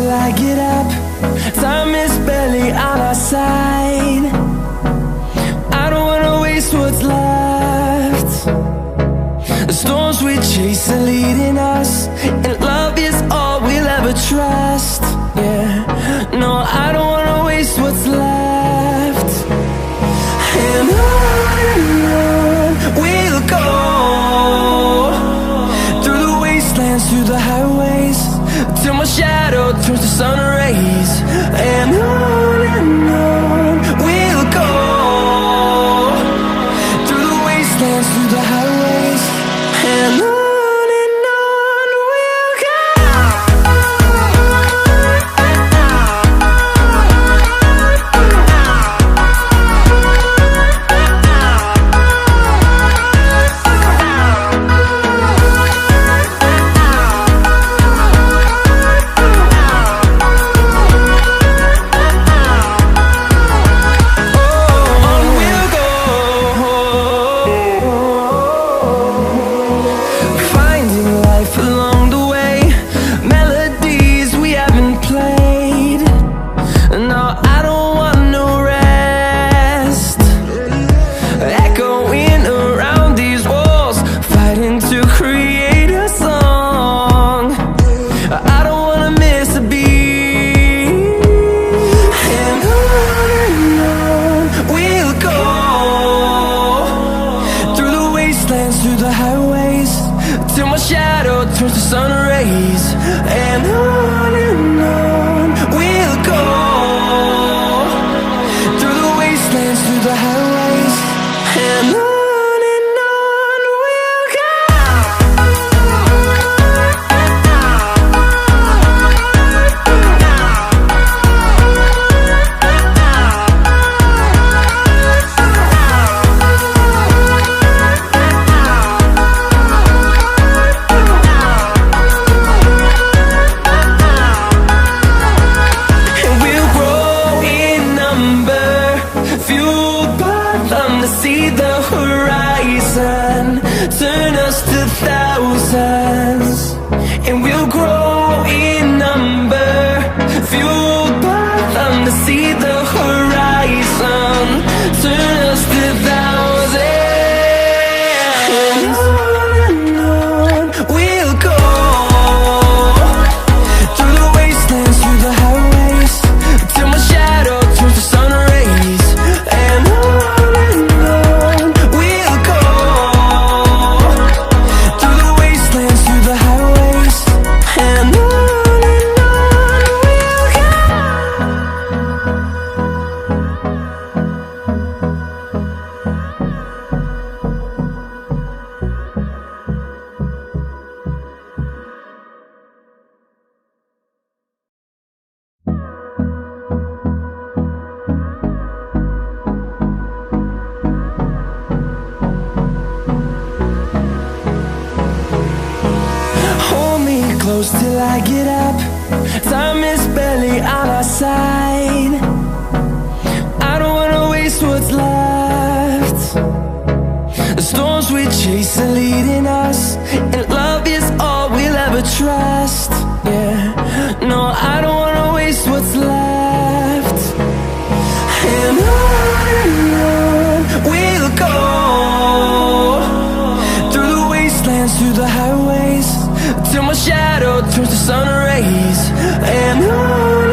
till I get up. Time is barely on our side. I don't wanna waste what's left. The storms we chase are leading us, and love is all we'll ever trust. Yeah, no, I don't wanna waste what's left. And on we'll go, through the wastelands, through the highways, till my shadow turns to sun rays. And on we'll go, through the wastelands, through the highways, and on we'll go. Through the highways, till my shadow turns to sun rays. And on we'll go, through the wastelands, through the highways, and on we'll go. See the horizon, turn us to thousands, and we'll grow in number, fueled by them to see the horizon, turn us to thousands. And on we'll go, through the wastelands, through the highways, till my shadow turns to sun rays. And close till I get up. Time is barely on our side. I don't wanna waste what's left. The storms we chase are leading us, and love is all we'll ever trust. Yeah, no, I don't wanna waste what's left. And on we'll go, through the wastelands, through the highways, till my shadow turns to sun rays. And on